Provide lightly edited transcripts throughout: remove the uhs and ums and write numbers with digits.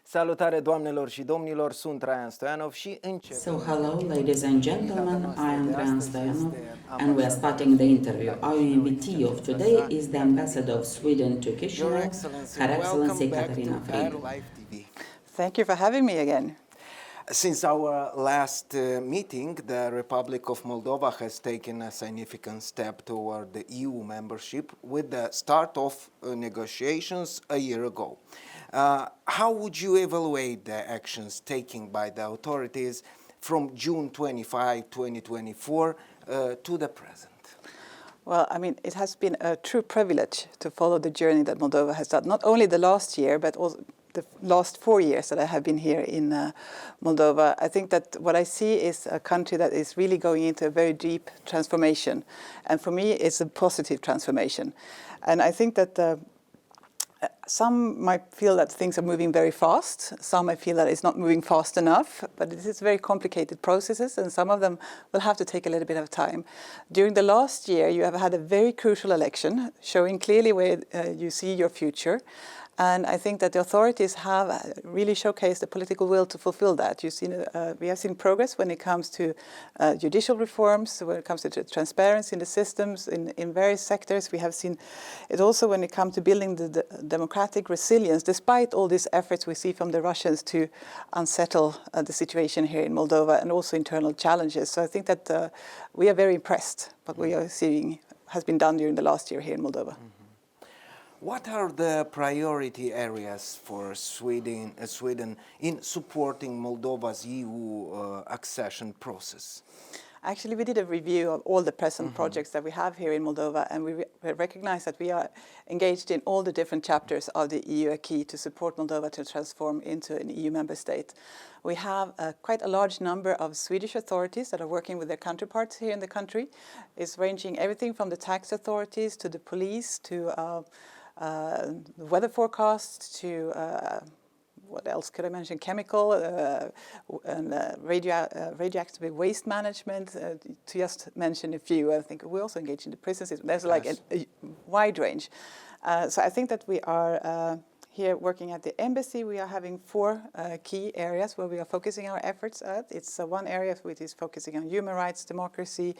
Salutare doamnelor și domnilor, sunt Traian Stoianov și începem. So hello, ladies and gentlemen, I am Traian Stoianov and we are starting the interview. Our invitee of today is the ambassador of Sweden to Chisinau, Her Excellency Katarina Fried. Thank you for having me again. Since our last meeting, the Republic of Moldova has taken a significant step toward the EU membership with the start of negotiations a year ago. How would you evaluate the actions taken by the authorities from June 25, 2024 to the present? Well, I mean, it has been a true privilege to follow the journey that Moldova has done, not only the last year, but also the last 4 years that I have been here in Moldova. I think that what I see is a country that is really going into a very deep transformation. And for me, it's a positive transformation. And I think that some might feel that things are moving very fast. Some might feel that it's not moving fast enough, but it is very complicated processes, and some of them will have to take a little bit of time. During the last year, you have had a very crucial election, showing clearly where you see your future. And I think that the authorities have really showcased the political will to fulfill that. We have seen progress when it comes to judicial reforms, when it comes to transparency in the systems, in various sectors. We have seen it also when it comes to building the democratic resilience, despite all these efforts we see from the Russians to unsettle the situation here in Moldova and also internal challenges. So I think that we are very impressed what we are seeing has been done during the last year here in Moldova. What are the priority areas for Sweden in supporting Moldova's EU accession process? Actually, we did a review of all the present projects that we have here in Moldova, and we recognize that we are engaged in all the different chapters of the EU acquis to support Moldova to transform into an EU member state. We have quite a large number of Swedish authorities that are working with their counterparts here in the country. It's ranging everything from the tax authorities to the police to the weather forecast to what else could I mention? Chemical and radioactive waste management, to just mention a few. I think we also engage in the prison system. There's like a wide range. So I think that we are here working at the embassy. We are having 4 key areas where we are focusing our efforts at. It's one area which is focusing on human rights, democracy,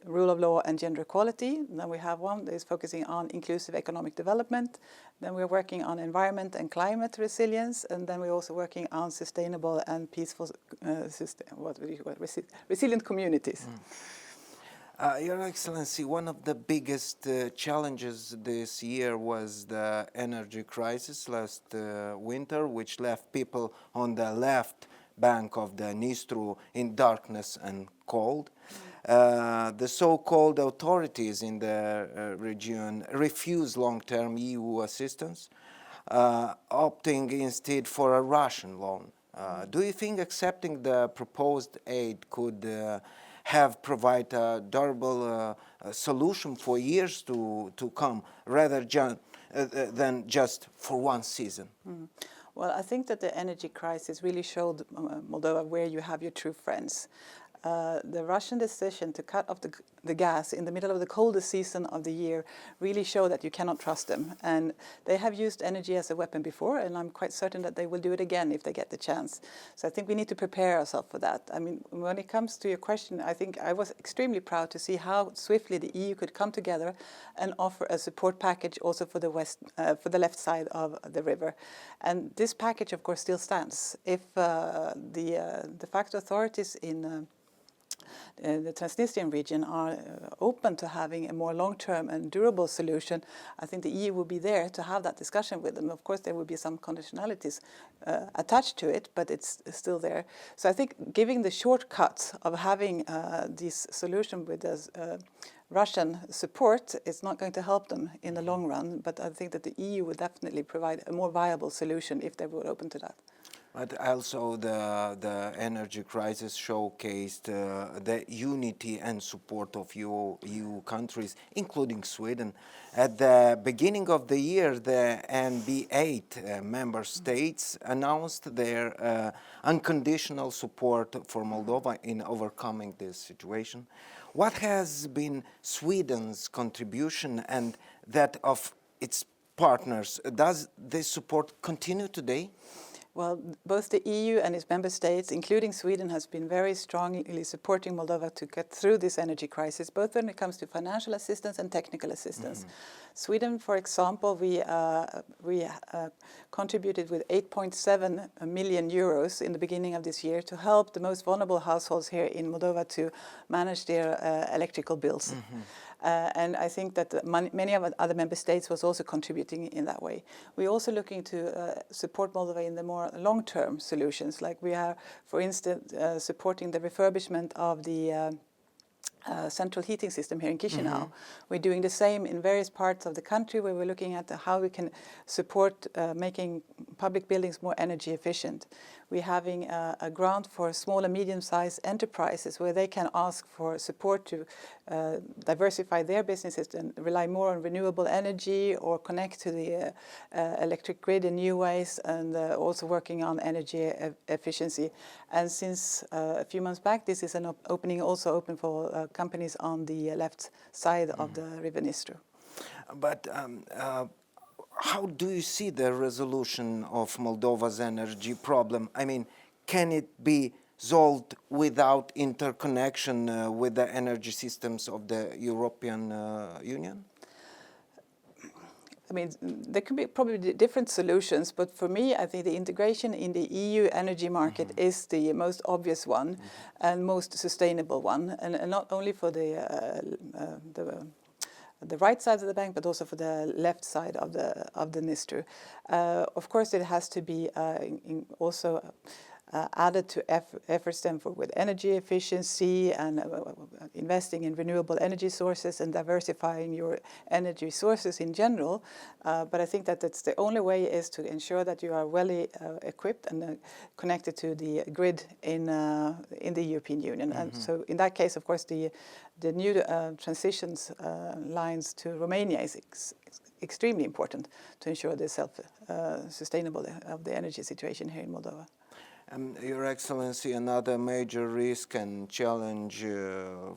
rule of law and gender equality. Then we have one that is focusing on inclusive economic development. Then we're working on environment and climate resilience. And then we're also working on sustainable and peaceful, resilient communities. Your Excellency, one of the biggest challenges this year was the energy crisis last winter, which left people on the left bank of the Dnistru in darkness and cold. The so-called authorities in the region refused long-term EU assistance, opting instead for a Russian loan. Do you think accepting the proposed aid could have provided a durable solution for years to come, rather than just for one season? Well, I think that the energy crisis really showed Moldova where you have your true friends. The Russian decision to cut off the gas in the middle of the coldest season of the year really showed that you cannot trust them. And they have used energy as a weapon before, and I'm quite certain that they will do it again if they get the chance. So I think we need to prepare ourselves for that. I mean, when it comes to your question, I think I was extremely proud to see how swiftly the EU could come together and offer a support package also for the left side of the river. And this package, of course, still stands. If the de facto authorities in the Transnistrian region are open to having a more long-term and durable solution, I think the EU will be there to have that discussion with them. Of course, there will be some conditionalities attached to it, but it's still there. So I think giving the shortcut of having this solution with Russian support is not going to help them in the long run, but I think that the EU would definitely provide a more viable solution if they were open to that. But also the energy crisis showcased the unity and support of EU countries, including Sweden. At the beginning of the year, the NB8 member states announced their unconditional support for Moldova in overcoming this situation. What has been Sweden's contribution and that of its partners? Does this support continue today? Well, both the EU and its member states, including Sweden, has been very strongly supporting Moldova to get through this energy crisis, both when it comes to financial assistance and technical assistance. Sweden, for example, we contributed with 8.7 million euros in the beginning of this year to help the most vulnerable households here in Moldova to manage their electrical bills. And I think that many of other member states was also contributing in that way. We're also looking to support Moldova in the more long-term solutions, like we are, for instance, supporting the refurbishment of the central heating system here in Chisinau. We're doing the same in various parts of the country, where we're looking at how we can support making public buildings more energy efficient. We're having a grant for small and medium-sized enterprises where they can ask for support to diversify their businesses and rely more on renewable energy or connect to the electric grid in new ways, and also working on energy efficiency. And since a few months back, this is an opening also open for companies on the left side of the River Dnistru. But how do you see the resolution of Moldova's energy problem? I mean, can it be solved without interconnection with the energy systems of the European Union? I mean, there could be probably different solutions, but for me, I think the integration in the EU energy market is the most obvious one and most sustainable one, and not only for the right side of the bank, but also for the left side of the Dnistru. Of course, it has to be also added to efforts then with energy efficiency and investing in renewable energy sources and diversifying your energy sources in general. But I think that that's the only way is to ensure that you are well equipped and connected to the grid in the European Union. And so in that case, of course, the new transitions lines to Romania is extremely important to ensure the self-sustainable of the energy situation here in Moldova. Your Excellency, another major risk and challenge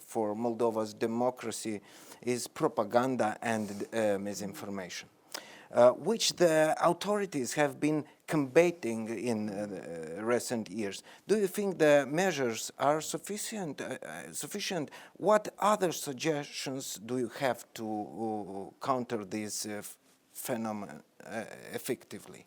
for Moldova's democracy is propaganda and misinformation, which the authorities have been combating in recent years. Do you think the measures are sufficient? What other suggestions do you have to counter this phenomenon effectively?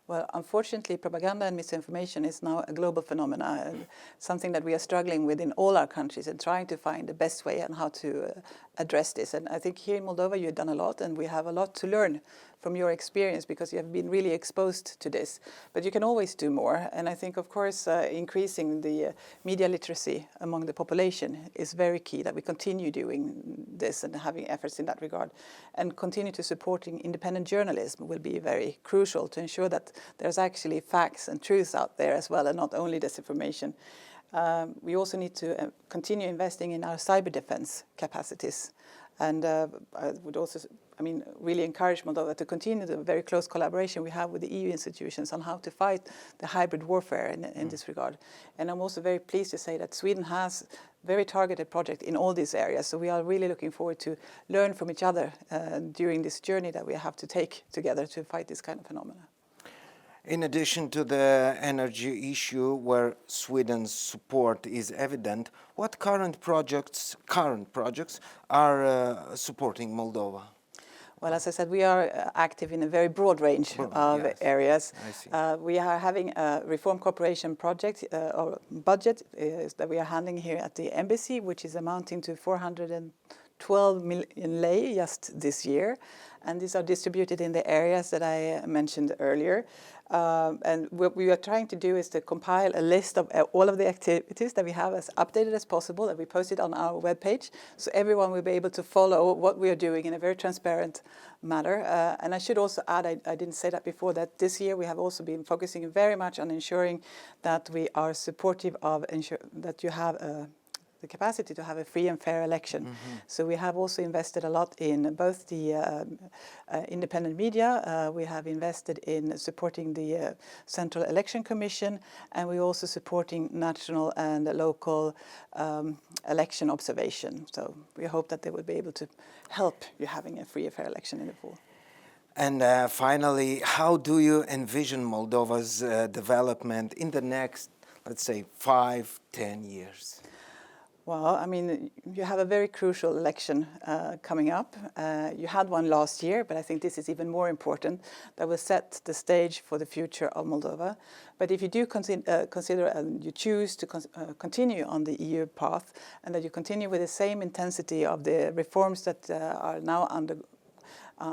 Well, unfortunately, propaganda and misinformation is now a global phenomenon, and something that we are struggling with in all our countries and trying to find the best way on how to address this. And I think here in Moldova you've done a lot, and we have a lot to learn from your experience because you have been really exposed to this. But you can always do more, and I think, of course, increasing the media literacy among the population is very key, that we continue doing this and having efforts in that regard. And continue to supporting independent journalism will be very crucial to ensure that there's actually facts and truths out there as well, and not only disinformation. We also need to continue investing in our cyber defense capacities. And I would also, really encourage Moldova to continue the very close collaboration we have with the EU institutions on how to fight the hybrid warfare in this regard. And I'm also very pleased to say that Sweden has very targeted projects in all these areas. So we are really looking forward to learn from each other during this journey that we have to take together to fight this kind of phenomena. In addition to the energy issue, where Sweden's support is evident, what current projects are supporting Moldova? Well, as I said, we are active in a very broad range of areas. I see. We are having a reform cooperation project or budget that we are handling here at the embassy, which is amounting to 412 million lei just this year. And these are distributed in the areas that I mentioned earlier. And what we are trying to do is to compile a list of all of the activities that we have as updated as possible, and we post it on our webpage, so everyone will be able to follow what we are doing in a very transparent manner. And I should also add, I didn't say that before, that this year we have also been focusing very much on ensuring that we are supportive of that you have the capacity to have a free and fair election. So we have also invested a lot in both the independent media, we have invested in supporting the Central Election Commission, and we're also supporting national and local election observation. So we hope that they will be able to help you having a free and fair election in the fall. And finally, how do you envision Moldova's development in the next, let's say, 5-10 years? Well, I mean, you have a very crucial election coming up. You had one last year, but I think this is even more important. That will set the stage for the future of Moldova. But if you do consider and you choose to continue on the EU path, and that you continue with the same intensity of the reforms that are now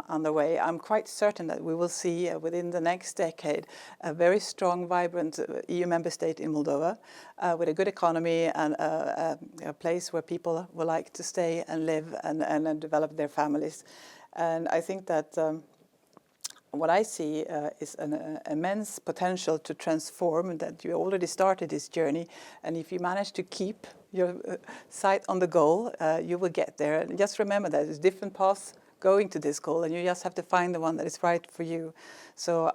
underway, I'm quite certain that we will see within the next decade a very strong, vibrant EU member state in Moldova with a good economy and a place where people will like to stay and live and develop their families. And I think that what I see is an immense potential to transform, that you already started this journey, and if you manage to keep your sight on the goal, you will get there. And just remember that there's different paths going to this goal, and you just have to find the one that is right for you. So,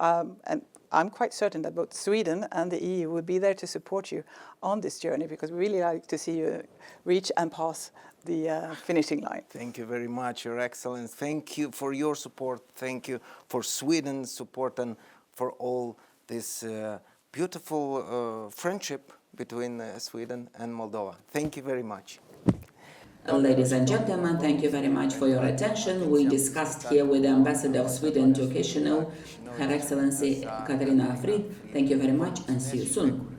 and I'm quite certain that both Sweden and the EU will be there to support you on this journey, because we really like to see you reach and pass the finishing line. Thank you very much, Your Excellency. Thank you for your support. Thank you for Sweden's support and for all this beautiful friendship between Sweden and Moldova. Thank you very much. Ladies and gentlemen, thank you very much for your attention. We discussed here with the Ambassador of Sweden to Chisinau, Her Excellency Katarina Fried. Thank you very much and see you soon.